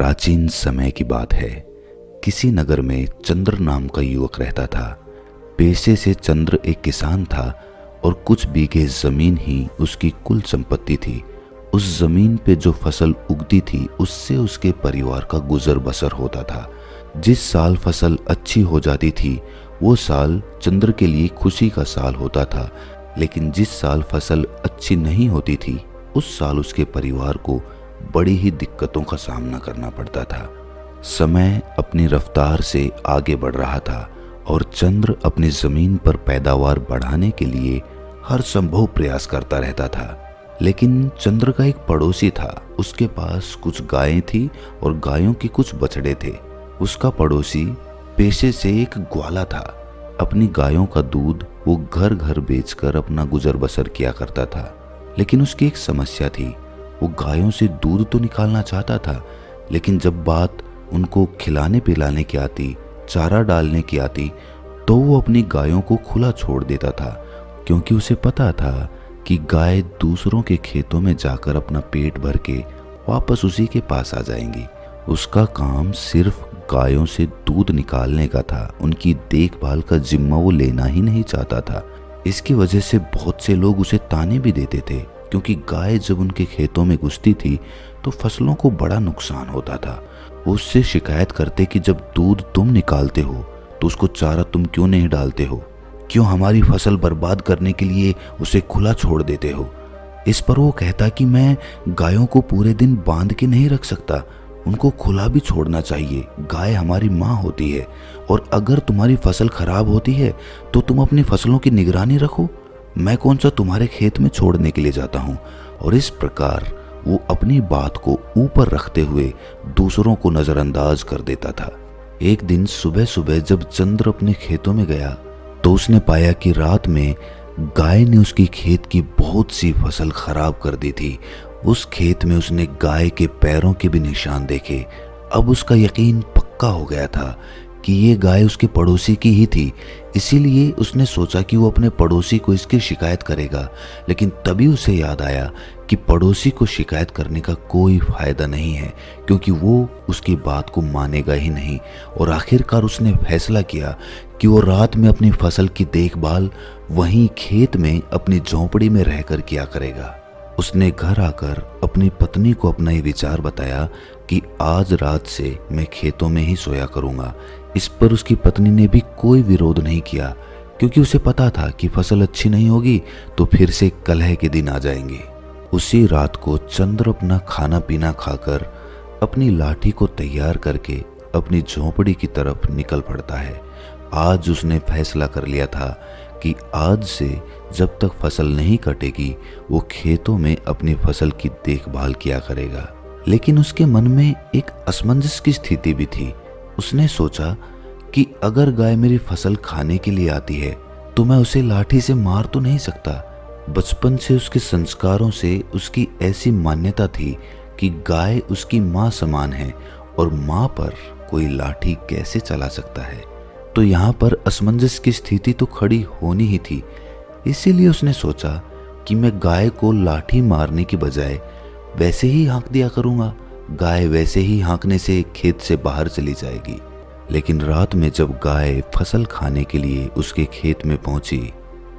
प्राचीन समय की बात है। किसी नगर में चंद्र नाम का युवक रहता था। पेशे से चंद्र एक किसान था और कुछ बीघे जमीन ही उसकी कुल संपत्ति थी। उस जमीन पे जो फसल उगती थी उससे उसके परिवार का गुजर बसर होता था। जिस साल फसल अच्छी हो जाती थी वो साल चंद्र के लिए खुशी का साल होता था, लेकिन जिस साल फसल अच्छी नहीं होती थी उस साल उसके परिवार को बड़ी ही दिक्कतों का सामना करना पड़ता था। समय अपनी रफ्तार से आगे बढ़ रहा था और चंद्र अपनी जमीन पर पैदावार बढ़ाने के लिए हर संभव प्रयास करता रहता था। लेकिन चंद्र का एक पड़ोसी था। उसके पास कुछ गायें थी और गायों के कुछ बछड़े थे। उसका पड़ोसी पेशे से एक ग्वाला था। अपनी गायों का दूध वो घर घर बेचकर अपना गुजर बसर किया करता था। लेकिन उसकी एक समस्या थी। वो गायों से दूध तो निकालना चाहता था, लेकिन जब बात उनको खिलाने पिलाने की आती, चारा डालने की आती, तो वो अपनी गायों को खुला छोड़ देता था, क्योंकि उसे पता था कि गाय दूसरों के खेतों में जाकर अपना पेट भर के वापस उसी के पास आ जाएंगी। उसका काम सिर्फ गायों से दूध निकालने का था। उनकी देखभाल का जिम्मा वो लेना ही नहीं चाहता था। इसकी वजह से बहुत से लोग उसे ताने भी देते थे, क्योंकि गाय जब उनके खेतों में घुसती थी तो फसलों को बड़ा नुकसान होता था। वो उससे शिकायत करते कि जब दूध तुम निकालते हो तो उसको चारा तुम क्यों नहीं डालते हो, क्यों हमारी फसल बर्बाद करने के लिए उसे खुला छोड़ देते हो। इस पर वो कहता कि मैं गायों को पूरे दिन बांध के नहीं रख सकता, उनको खुला भी छोड़ना चाहिए। गाय हमारी माँ होती है और अगर तुम्हारी फसल खराब होती है तो तुम अपनी फसलों की निगरानी रखो। मैं कौन सा तुम्हारे खेत में छोड़ने के लिए जाता हूँ। और इस प्रकार वो अपनी बात को ऊपर रखते हुए दूसरों को नजरअंदाज कर देता था। एक दिन सुबह सुबह जब चंद्र अपने खेतों में गया तो उसने पाया कि रात में गाय ने उसकी खेत की बहुत सी फसल खराब कर दी थी। उस खेत में उसने गाय के पैरों के भी निशान देखे। अब उसका यकीन पक्का हो गया था कि ये गाय उसके पड़ोसी की ही थी। इसीलिए उसने सोचा कि वो अपने पड़ोसी को इसकी शिकायत करेगा, लेकिन तभी उसे याद आया कि पड़ोसी को शिकायत करने का कोई फायदा नहीं है, क्योंकि वो उसकी बात को मानेगा ही नहीं। और आखिरकार उसने फैसला किया कि वो रात में अपनी फसल की देखभाल वहीं खेत में अपनी झोंपड़ी में रहकर किया करेगा। उसने घर आकर अपनी पत्नी को अपना ये विचार बताया कि आज रात से मैं खेतों में ही सोया करूंगा। इस पर उसकी पत्नी ने भी कोई विरोध नहीं किया, क्योंकि उसे पता था कि फसल अच्छी नहीं होगी तो फिर से कलह के दिन आ जाएंगे। उसी रात को चंद्र अपना खाना पीना खाकर अपनी लाठी को तैयार करके अपनी झोंपड़ी की तरफ निकल पड़ता है। आज उसने फैसला कर लिया था कि आज से जब तक फसल नहीं कटेगी वो खेतों में अपनी फसल की देखभाल किया करेगा। लेकिन उसके मन में एक असमंजस की स्थिति भी थी। उसने सोचा कि अगर गाय मेरी फसल खाने के लिए आती है तो मैं उसे लाठी से मार तो नहीं सकता। बचपन से उसके संस्कारों से उसकी ऐसी मान्यता थी कि गाय उसकी माँ समान है और माँ पर कोई लाठी कैसे चला सकता है। तो यहाँ पर असमंजस की स्थिति तो खड़ी होनी ही थी। इसीलिए उसने सोचा कि मैं गाय को लाठी मारने की बजाय वैसे ही हाँक दिया करूँगा। गाय वैसे ही हाँकने से खेत से बाहर चली जाएगी। लेकिन रात में जब गाय फसल खाने के लिए उसके खेत में पहुंची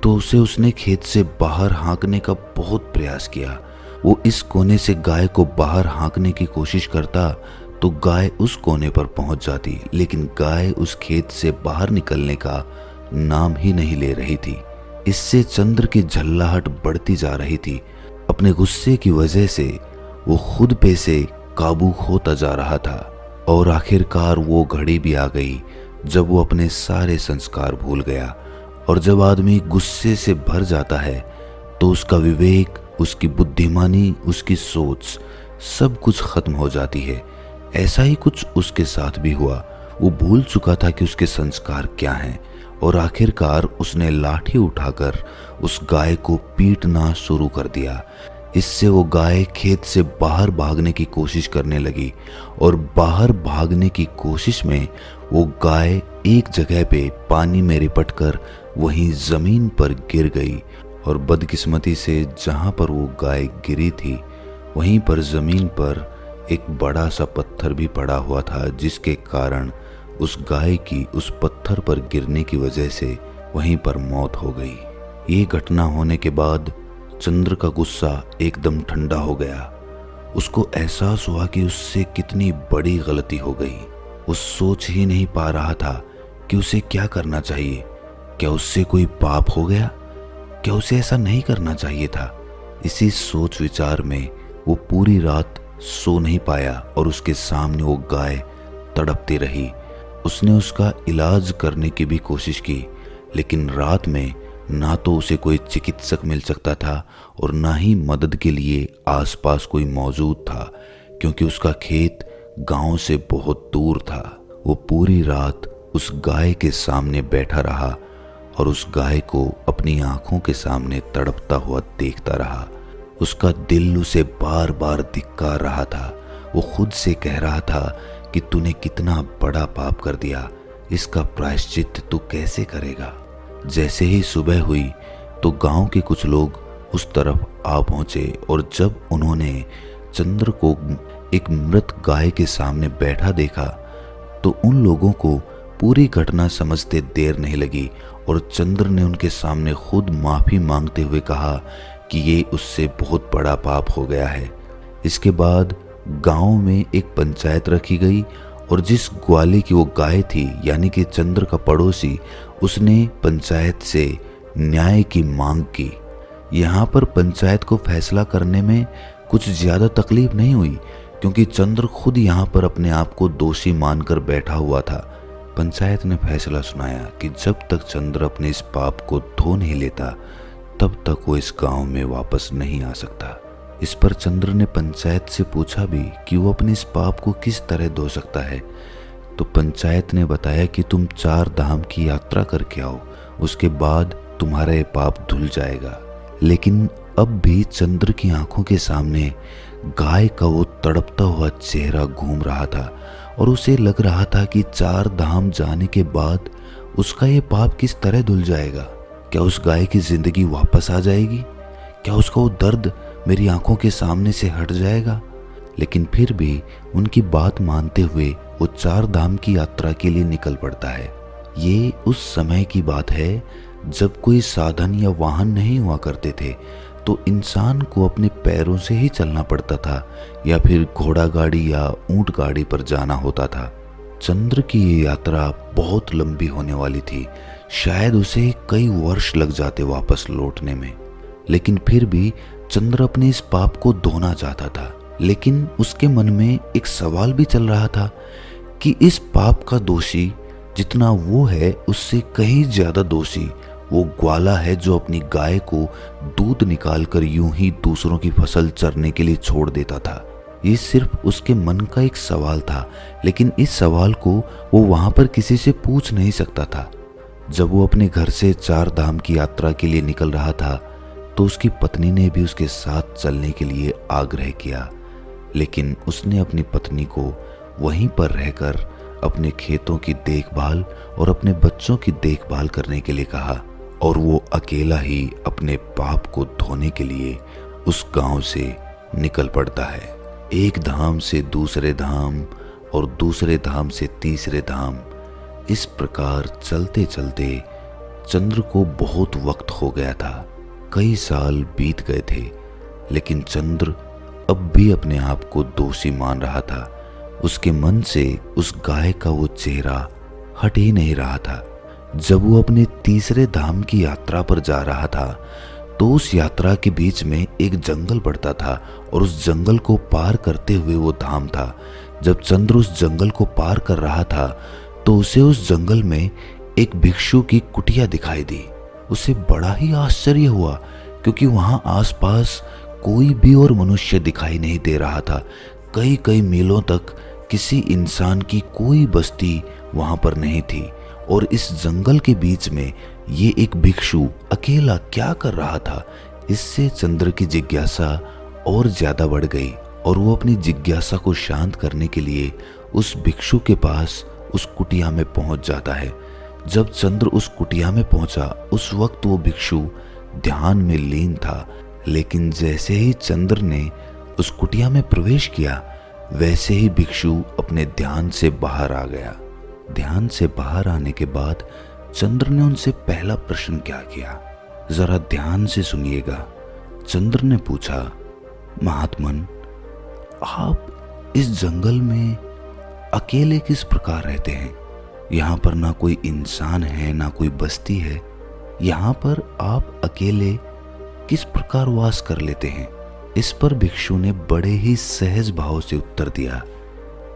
तो उसने खेत से बाहर हाँकने का बहुत प्रयास किया। वो इस कोने से गाय को बाहर हाँकने की कोशिश करता तो गाय उस कोने पर पहुंच जाती, लेकिन गाय उस खेत से बाहर निकलने का नाम ही नहीं ले रही थी। इससे चंद्र की झल्लाहट बढ़ती जा रही थी। अपने गुस्से की वजह से वो खुद पे से काबू खोता जा रहा था और आखिरकार वो घड़ी भी आ गई जब वो अपने सारे संस्कार भूल गया। और जब आदमी गुस्से से भर जाता है तो उसका विवेक, उसकी बुद्धिमानी, उसकी सोच सब कुछ खत्म हो जाती है। ऐसा ही कुछ उसके साथ भी हुआ। वो भूल चुका था कि उसके संस्कार क्या हैं और आखिरकार उसने लाठी उठाकर उस गाय को पीटना शुरू कर दिया। इससे वो गाय खेत से बाहर भागने की कोशिश करने लगी और बाहर भागने की कोशिश में वो गाय एक जगह पे पानी में लिपट कर वहीं जमीन पर गिर गई। और बदकिस्मती से जहां पर वो गाय गिरी थी वहीं पर जमीन पर एक बड़ा सा पत्थर भी पड़ा हुआ था, जिसके कारण उस गाय की उस पत्थर पर गिरने की वजह से वहीं पर मौत हो गई। ये घटना होने के बाद चंद्र का गुस्सा एकदम ठंडा हो गया। उसको एहसास हुआ कि उससे कितनी बड़ी गलती हो गई। वो सोच ही नहीं पा रहा था कि उसे क्या करना चाहिए। क्या उससे कोई पाप हो गया? क्या उसे ऐसा नहीं करना चाहिए था? इसी सोच विचार में वो पूरी रात सो नहीं पाया और उसके सामने वो गाय तड़पती रही। उसने उसका इलाज करने की भी कोशिश की, लेकिन रात में ना तो उसे कोई चिकित्सक मिल सकता था और ना ही मदद के लिए आसपास कोई मौजूद था, क्योंकि उसका खेत गांव से बहुत दूर था। वो पूरी रात उस गाय के सामने बैठा रहा और उस गाय को अपनी आंखों के सामने तड़पता हुआ देखता रहा। उसका दिल उसे बार बार धिक्कार रहा था। वो खुद से कह रहा था कि तूने कितना बड़ा पाप कर दिया, इसका प्रायश्चित तू कैसे करेगा। जैसे ही सुबह हुई तो गांव के कुछ लोग उस तरफ आ पहुंचे और जब उन्होंने चंद्र को एक मृत गाय के सामने बैठा देखा तो उन लोगों को पूरी घटना समझते देर नहीं लगी और चंद्र ने उनके सामने खुद माफी मांगते हुए कहा कि ये उससे बहुत बड़ा पाप हो गया है। इसके बाद गांव में एक पंचायत रखी गई और जिस ग्वाले की वो गाय थी, यानी कि चंद्र का पड़ोसी, उसने पंचायत से न्याय की मांग की। यहाँ पर पंचायत को फैसला करने में कुछ ज्यादा तकलीफ नहीं हुई, क्योंकि चंद्र खुद यहाँ पर अपने आप को दोषी मानकर बैठा हुआ था। पंचायत ने फैसला सुनाया कि जब तक चंद्र अपने इस पाप को धो नहीं लेता तब तक वो इस गांव में वापस नहीं आ सकता। इस पर चंद्र ने पंचायत से पूछा भी कि वो अपने इस पाप को किस तरह धो सकता है। तो पंचायत ने बताया कि तुम 4 धाम की यात्रा करके आओ, उसके बाद तुम्हारा ये पाप धुल जाएगा। लेकिन अब भी चंद्र की आंखों के सामने गाय का वो तड़पता हुआ चेहरा घूम रहा था और उसे लग रहा था कि 4 धाम जाने के बाद उसका ये पाप किस तरह धुल जाएगा। क्या उस गाय की जिंदगी वापस आ जाएगी? क्या उसका वो दर्द मेरी आंखों के सामने से हट जाएगा? लेकिन फिर भी उनकी बात मानते हुए वो 4 धाम की यात्रा के लिए निकल पड़ता है। ये उस समय की बात है जब कोई साधन या वाहन नहीं हुआ करते थे, तो इंसान को अपने पैरों से ही चलना पड़ता था या फिर घोड़ा गाड़ी या ऊंट गाड़ी पर जाना होता था। चंद्र की ये यात्रा बहुत लंबी होने वाली थी, शायद उसे कई वर्ष लग जाते वापस लौटने में। लेकिन फिर भी चंद्र अपने इस पाप को धोना चाहता था। लेकिन उसके मन में एक सवाल भी चल रहा था कि इस पाप का दोषी जितना वो है, उससे कहीं ज्यादा दोषी वो ग्वाला है जो अपनी गाय को दूध निकालकर यूं ही दूसरों की फसल चरने के लिए छोड़ देता था। ये सिर्फ उसके मन का एक सवाल था, लेकिन इस सवाल को वो वहां पर किसी से पूछ नहीं सकता था। जब वो अपने घर से 4 धाम की यात्रा के लिए निकल रहा था तो उसकी पत्नी ने भी उसके साथ चलने के लिए आग्रह किया, लेकिन उसने अपनी पत्नी को वहीं पर रहकर अपने खेतों की देखभाल और अपने बच्चों की देखभाल करने के लिए कहा और वो अकेला ही अपने पाप को धोने के लिए उस गांव से निकल पड़ता है। एक धाम से दूसरे धाम और दूसरे धाम से तीसरे धाम, इस प्रकार चलते चलते चंद्र को बहुत वक्त हो गया था। कई साल बीत गए थे, लेकिन चंद्र अब भी अपने आप को दोषी मान रहा था। उसके मन से उस गाय का वो चेहरा हट ही नहीं रहा था। जब वो अपने तीसरे धाम की यात्रा पर जा रहा था तो उस यात्रा के बीच में एक जंगल पड़ता था और उस जंगल को पार करते हुए वो धाम था। जब चंद्र उस जंगल को पार कर रहा था तो उसे उस जंगल में एक भिक्षु की कुटिया दिखाई दी। उसे बड़ा ही आश्चर्य हुआ, क्योंकि वहां आसपास कोई भी और मनुष्य दिखाई नहीं दे रहा था। कई कई मीलों तक किसी इंसान की कोई बस्ती वहां पर नहीं थी और इस जंगल के बीच में ये एक भिक्षु अकेला क्या कर रहा था। इससे चंद्र की जिज्ञासा और ज्यादा बढ़ गई और वो अपनी जिज्ञासा को शांत करने के लिए उस भिक्षु के पास उस कुटिया में पहुंच जाता है। जब चंद्र उस कुटिया में पहुंचा उस वक्त वो भिक्षु ध्यान में लीन था, लेकिन जैसे ही चंद्र ने उस कुटिया में प्रवेश किया वैसे ही भिक्षु अपने ध्यान से बाहर आ गया। ध्यान से बाहर आने के बाद चंद्र ने उनसे पहला प्रश्न क्या किया, जरा ध्यान से सुनिएगा। चंद्र ने पूछा, महात्मन, आप इस जंगल में अकेले किस प्रकार रहते हैं? यहाँ पर ना कोई इंसान है, ना कोई बस्ती है। यहाँ पर आप अकेले किस प्रकार वास कर लेते हैं? इस पर भिक्षु ने बड़े ही सहज भाव से उत्तर दिया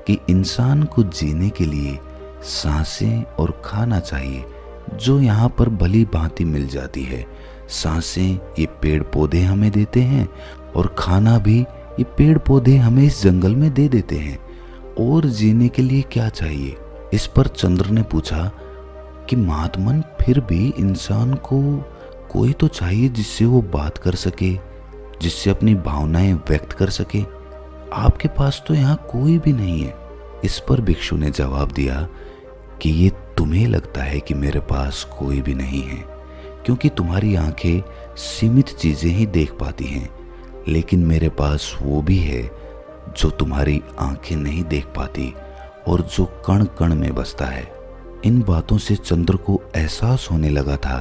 कि इंसान को जीने के लिए सांसें और खाना चाहिए, जो यहाँ पर भली भांति मिल जाती है। सांसें ये पेड़ पौधे हमें देते हैं और खाना भी ये पेड़ पौधे हमें इस जंगल में दे देते हैं। और जीने के लिए क्या चाहिए? इस पर चंद्र ने पूछा कि महात्मन, फिर भी इंसान को कोई तो चाहिए जिससे वो बात कर सके, जिससे अपनी भावनाएं व्यक्त कर सके। आपके पास तो यहाँ कोई भी नहीं है। इस पर भिक्षु ने जवाब दिया कि ये तुम्हें लगता है कि मेरे पास कोई भी नहीं है, क्योंकि तुम्हारी आंखें सीमित चीजें ही देख पाती हैं, लेकिन मेरे पास वो भी है जो तुम्हारी आंखें नहीं देख पाती और जो कण कण में बसता है। इन बातों से चंद्र को एहसास होने लगा था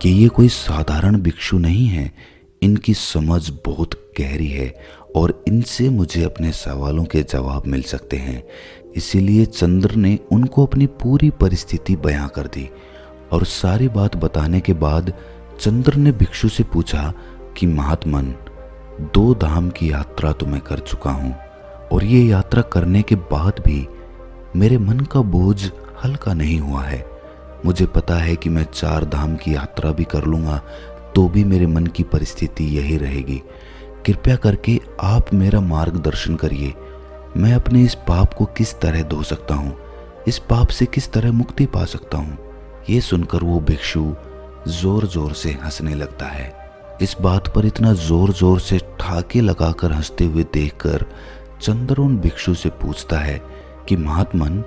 कि ये कोई साधारण भिक्षु नहीं है, इनकी समझ बहुत गहरी है और इनसे मुझे अपने सवालों के जवाब मिल सकते हैं। इसीलिए चंद्र ने उनको अपनी पूरी परिस्थिति बयां कर दी और सारी बात बताने के बाद चंद्र ने भिक्षु से पूछा कि महात्मन, 2 धाम की यात्रा तो मैं कर चुका हूँ और ये यात्रा करने के बाद भी मेरे मन का बोझ हल्का नहीं हुआ है। मुझे पता है कि मैं 4 धाम की यात्रा भी कर लूँगा तो भी मेरे मन की परिस्थिति यही रहेगी। कृपया करके आप मेरा मार्गदर्शन करिए। मैं अपने इस पाप को किस तरह धो सकता हूँ, इस पाप से किस तरह मुक्ति पा सकता हूँ। ये सुनकर वो भिक्षु जोर जोर से हंसने लगता है। इस बात पर इतना जोर जोर से ठाके लगाकर हंसते हुए देखकर चंद्र उन भिक्षु से पूछता है कि महात्मन,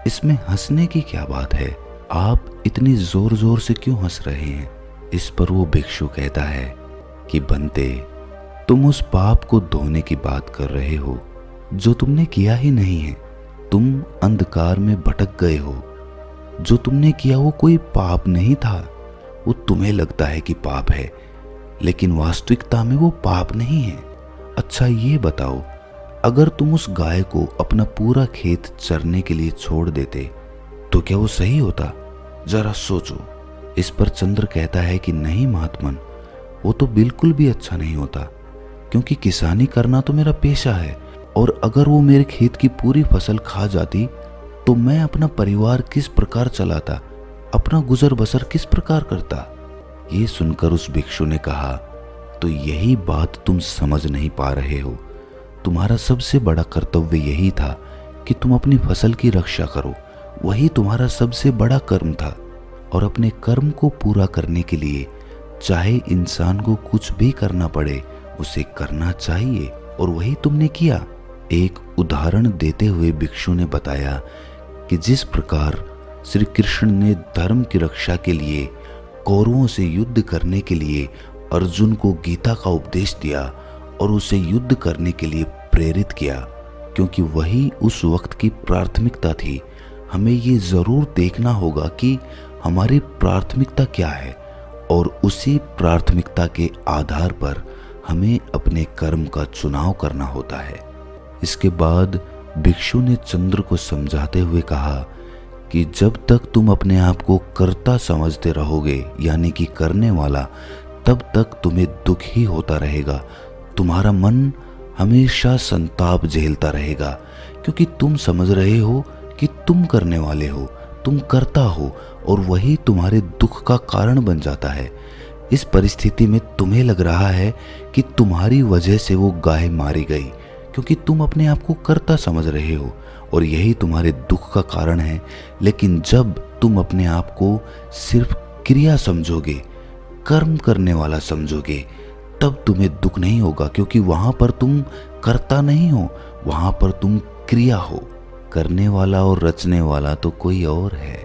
इसमें हंसने की क्या बात है? आप इतनी जोर जोर से क्यों हंस रहे हैं? इस पर वो भिक्षु कहता है कि बंते, तुम उस पाप को धोने की बात कर रहे हो जो तुमने किया ही नहीं है। तुम अंधकार में भटक गए हो। जो तुमने किया वो कोई पाप नहीं था। वो तुम्हें लगता है कि पाप है, लेकिन वास्तविकता में वो पाप नहीं है। अच्छा ये बताओ, अगर तुम उस गाय को अपना पूरा खेत चरने के लिए छोड़ देते तो क्या वो सही होता? जरा सोचो। इस पर चंद्र कहता है कि नहीं महात्मन, वो तो बिल्कुल भी अच्छा नहीं होता, क्योंकि किसानी करना तो मेरा पेशा है और अगर वो मेरे खेत की पूरी फसल खा जाती तो मैं अपना परिवार किस प्रकार चलाता, अपना गुजर बसर किस प्रकार करता। ये सुनकर उस भिक्षु ने कहा, तो यही बात तुम समझ नहीं पा रहे हो। तुम्हारा सबसे बड़ा कर्तव्य यही था कि तुम अपनी फसल की रक्षा करो। वही तुम्हारा सबसे बड़ा कर्म था और अपने कर्म को पूरा करने के लिए चाहे इंसान को कुछ भी करना पड़े, उसे करना चाहिए और वही तुमने किया। एक उदाहरण देते हुए भिक्षु ने बताया कि जिस प्रकार श्री कृष्ण ने धर्म की रक्षा के लिए कौरवों से युद्ध करने के लिए अर्जुन को गीता का उपदेश दिया और उसे युद्ध करने के लिए प्रेरित किया, क्योंकि वही उस वक्त की प्राथमिकता थी। हमें ये जरूर देखना होगा कि हमारी प्राथमिकता क्या है और उसी प्राथमिकता के आधार पर हमें अपने कर्म का चुनाव करना होता है। इसके बाद भिक्षु ने चंद्र को समझाते हुए कहा कि जब तक तुम अपने आप को कर्ता समझते रहोगे, यानी कि करने वाला, तब तक तुम्हें दुख ही होता रहेगा। तुम्हारा मन हमेशा संताप झेलता रहेगा, क्योंकि तुम समझ रहे हो कि तुम करने वाले हो, तुम करता हो और वही तुम्हारे दुख का कारण बन जाता है। इस परिस्थिति में तुम्हें लग रहा है कि तुम्हारी वजह से वो गाय मारी गई, क्योंकि तुम अपने आप को कर्ता समझ रहे हो और यही तुम्हारे दुख का कारण है। लेकिन जब तुम अपने आप को सिर्फ क्रिया समझोगे, कर्म करने वाला समझोगे, तब तुम्हें दुख नहीं होगा, क्योंकि वहां पर तुम कर्ता नहीं हो, वहां पर तुम क्रिया हो। करने वाला और रचने वाला तो कोई और है।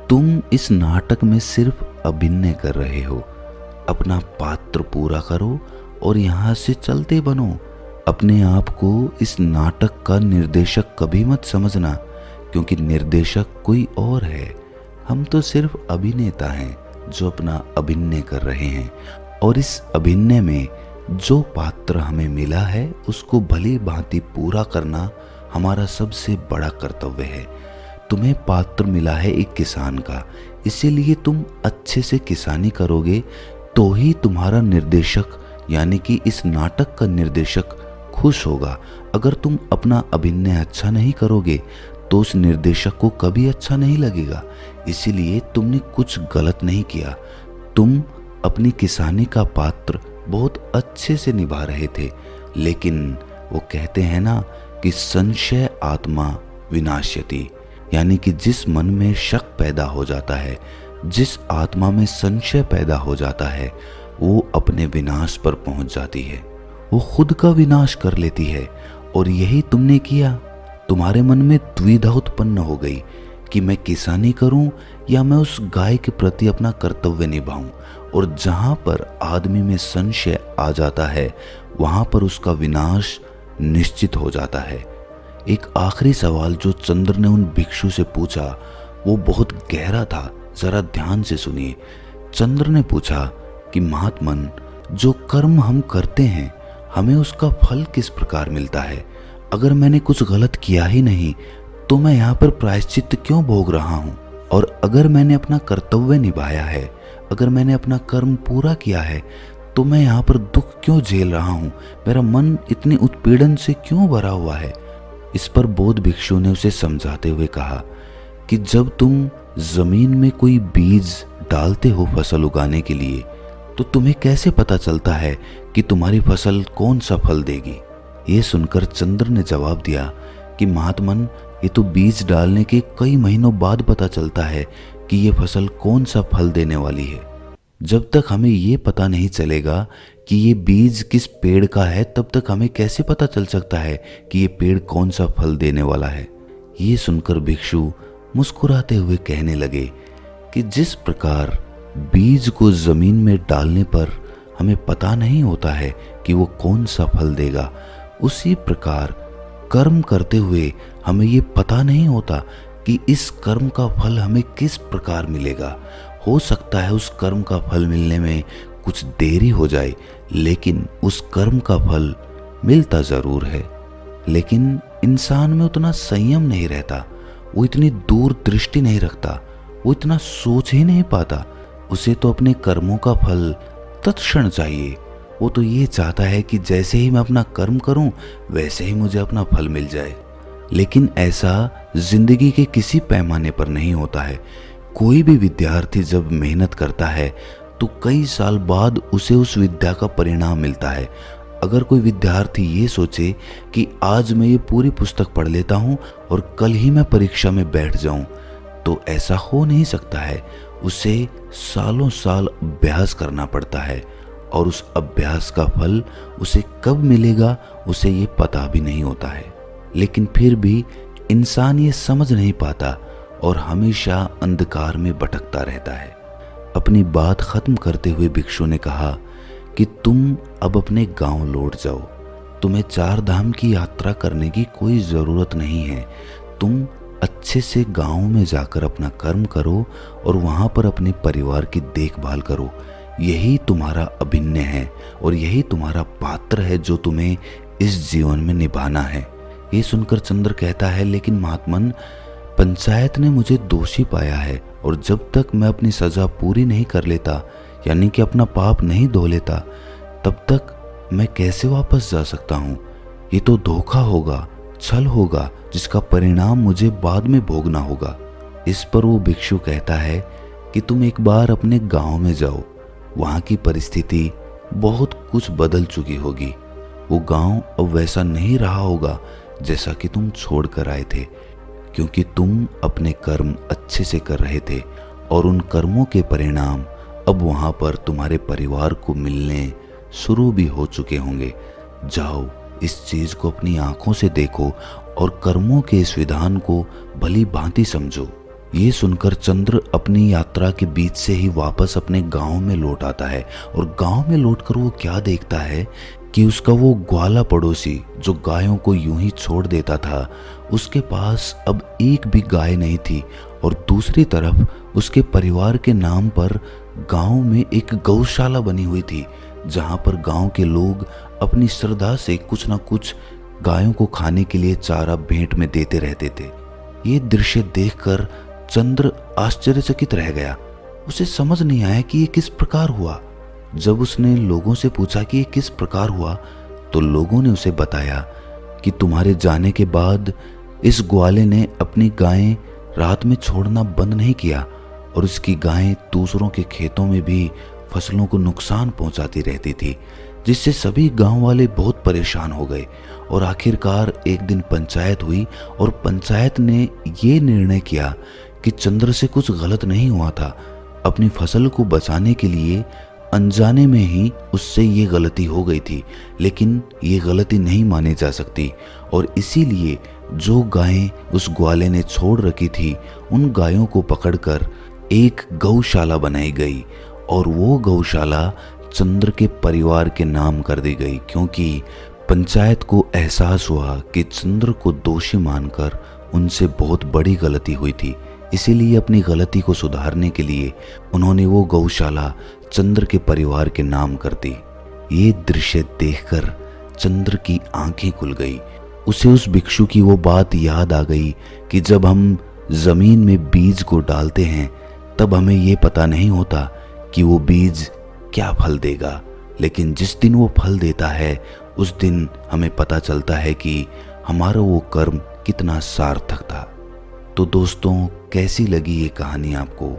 तुम इस नाटक में सिर्फ अभिनय कर रहे हो। अपना पात्र पूरा करो और यहाँ से चलते बनो। अपने आप को इस नाटक का निर्देशक कभी मत समझना, क्योंकि निर्देशक कोई और है। हम तो सिर्फ अभिनेता हैं जो अपना अभिनय कर रहे हैं, और इस अभिनय में जो पात्र हमें मिला है उसको भली भांति पूरा करना हमारा सबसे बड़ा कर्तव्य है। तुम्हें पात्र मिला है एक किसान का, इसीलिए तुम अच्छे से किसानी करोगे तो ही तुम्हारा निर्देशक यानी कि इस नाटक का निर्देशक खुश होगा। अगर तुम अपना अभिनय अच्छा नहीं करोगे तो उस निर्देशक को कभी अच्छा नहीं लगेगा। इसीलिए तुमने कुछ गलत नहीं किया, तुम अपनी किसानी का पात्र बहुत अच्छे से निभा रहे थे। लेकिन वो कहते हैं ना कि संशय आत्मा विनाश्यति, यानी कि जिस मन में शक पैदा हो जाता है, जिस आत्मा में संशय पैदा हो जाता है, वो अपने विनाश पर पहुंच जाती है, वो खुद का विनाश कर लेती है। और यही तुमने किया। तुम्हारे मन में द्विधा उत्पन्न हो गई कि मैं किसानी करूं या मैं उस गाय के प्रति अपना कर्तव्य निभाऊं। और जहां पर आदमी में संशय आ जाता है वहां पर उसका विनाश निश्चित हो जाता है। एक आखिरी सवाल जो चंद्र ने उन भिक्षु से पूछा वो बहुत गहरा था, जरा ध्यान से सुनिए। चंद्र ने पूछा कि महात्मन, जो कर्म हम करते हैं हमें उसका फल किस प्रकार मिलता है? अगर मैंने कुछ गलत किया ही नहीं तो मैं यहाँ पर प्रायश्चित क्यों भोग रहा हूँ? और अगर मैंने अपना कर्तव्य निभाया है, अगर मैंने अपना कर्म पूरा किया है, तो मैं यहाँ पर दुख क्यों झेल रहा हूँ? मेरा मन इतनी उत्पीड़न से क्यों भरा हुआ है? इस पर बौद्ध भिक्षु ने उसे समझाते हुए कहा कि जब तुम जमीन में कोई बीज डालते हो फसल उगाने के लिए, तो तुम्हें कैसे पता चलता है कि तुम्हारी फसल कौन सा फल देगी? ये सुनकर चंद्र ने जवाब दिया कि महात्मन, ये तो बीज डालने के कई महीनों बाद पता चलता है कि ये फसल कौन सा फल देने वाली है। जब तक हमें ये पता नहीं चलेगा कि ये बीज किस पेड़ का है, तब तक हमें कैसे पता चल सकता है कि ये पेड़ कौन सा फल देने वाला है? ये सुनकर भिक्षु मुस्कुराते हुए कहने लगे कि जिस प्रकार बीज को जमीन में डालने पर हमें पता नहीं होता है कि वो कौन सा फल देगा, उसी प्रकार कर्म करते हुए हमें ये पता नहीं होता कि इस कर्म का फल हमें किस प्रकार मिलेगा। हो सकता है उस कर्म का फल मिलने में कुछ देरी हो जाए, लेकिन उस कर्म का फल मिलता जरूर है। लेकिन इंसान में उतना संयम नहीं रहता, वो इतनी दूर दृष्टि नहीं रखता, वो इतना सोच ही नहीं पाता। उसे तो अपने कर्मों का फल तत्क्षण चाहिए। वो तो ये चाहता है कि जैसे ही मैं अपना कर्म करूं वैसे ही मुझे अपना फल मिल जाए। लेकिन ऐसा जिंदगी के किसी पैमाने पर नहीं होता है। कोई भी विद्यार्थी जब मेहनत करता है तो कई साल बाद उसे उस विद्या का परिणाम मिलता है। अगर कोई विद्यार्थी ये सोचे कि आज मैं ये पूरी पुस्तक पढ़ लेता हूँ और कल ही मैं परीक्षा में बैठ जाऊँ, तो ऐसा हो नहीं सकता है। उसे सालों साल अभ्यास करना पड़ता है, और उस अभ्यास का फल उसे कब मिलेगा उसे ये पता भी नहीं होता है। लेकिन फिर भी इंसान ये समझ नहीं पाता और हमेशा अंधकार में भटकता रहता है। अपनी बात खत्म करते हुए भिक्षु ने कहा कि तुम अब अपने गांव लौट जाओ। तुम्हें 4 धाम की यात्रा करने की कोई ज़रूरत नहीं है। तुम अच्छे से गांव में जाकर अपना कर्म करो और वहां पर अपने परिवार की देखभाल करो। यही तुम्हारा अभिनय है और यही तुम्हारा पात्र है जो तुम्हें इस जीवन में निभाना है। ये सुनकर चंद्र कहता है, लेकिन महात्मन, पंचायत ने मुझे दोषी पाया है और जब तक मैं अपनी सजा पूरी नहीं कर लेता, यानी कि अपना पाप नहीं धो लेता, तब तक मैं कैसे वापस जा सकता हूँ? ये तो धोखा होगा, छल होगा, जिसका परिणाम मुझे बाद में भोगना होगा। इस पर वो भिक्षु कहता है कि तुम एक बार अपने गांव में जाओ, वहां की परिस्थिति बहुत कुछ बदल चुकी होगी। वो गांव अब वैसा नहीं रहा होगा जैसा कि तुम छोड़ कर आए थे, क्योंकि तुम अपने कर्म अच्छे से कर रहे थे और उन कर्मों के परिणाम अब वहां पर तुम्हारे परिवार को मिलने शुरू भी हो चुके होंगे। जाओ, इस चीज को अपनी आंखों से देखो और कर्मों के इस विधान को भली भांति समझो। ये सुनकर चंद्र अपनी यात्रा के बीच से ही वापस अपने गांव में लौट आता है और गांव में लौटकर वो क्या देखता है कि उसका वो ग्वाला पड़ोसी जो गायों को यूं ही छोड़ देता था, उसके पास अब एक भी गाय नहीं थी और दूसरी तरफ उसके परिवार के नाम पर गांव में एक गौशाला बनी हुई थी, जहां पर गांव के लोग अपनी श्रद्धा से कुछ ना कुछ गायों को खाने के लिए चारा भेंट में देते रहते थे। ये दृश्य देखकर चंद्र आश्चर्यचकित रह गया। उसे समझ नहीं आया कि ये किस प्रकार हुआ। जब उसने लोगों से पूछा कि ये किस प्रकार हुआ, तो लोगों ने उसे बताया कि तुम्हारे जाने के बाद इस ग्वाले ने अपनी गायें रात में छोड़ना बंद नहीं किया और उसकी गायें दूसरों के खेतों में भी फसलों को नुकसान पहुंचाती रहती थी, जिससे सभी गांव वाले बहुत परेशान हो गए। और आखिरकार एक दिन पंचायत हुई और पंचायत ने ये निर्णय किया कि चंद्र से कुछ गलत नहीं हुआ था। अपनी फसल को बचाने के लिए अनजाने में ही उससे ये गलती हो गई थी, लेकिन ये गलती नहीं मानी जा सकती और इसीलिए जो गायें उस ग्वाले ने छोड़ रखी थी, उन गायों को पकड़कर एक गौशाला बनाई गई और वो गौशाला चंद्र के परिवार के नाम कर दी गई, क्योंकि पंचायत को एहसास हुआ कि चंद्र को दोषी मानकर उनसे बहुत बड़ी गलती हुई थी। इसीलिए अपनी गलती को सुधारने के लिए उन्होंने वो गौशाला चंद्र के परिवार के नाम कर दी। ये दृश्य देखकर चंद्र की आंखें खुल गई। उसे उस भिक्षु की वो बात याद आ गई कि जब हम जमीन में बीज को डालते हैं तब हमें ये पता नहीं होता कि वो बीज क्या फल देगा, लेकिन जिस दिन वो फल देता है उस दिन हमें पता चलता है कि हमारा वो कर्म कितना सार्थक था। तो दोस्तों, कैसी लगी ये कहानी आपको?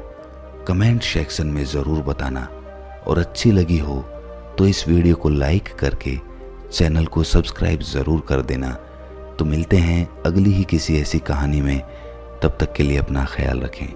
कमेंट सेक्शन में ज़रूर बताना और अच्छी लगी हो तो इस वीडियो को लाइक करके चैनल को सब्सक्राइब ज़रूर कर देना। तो मिलते हैं अगली ही किसी ऐसी कहानी में। तब तक के लिए अपना ख्याल रखें।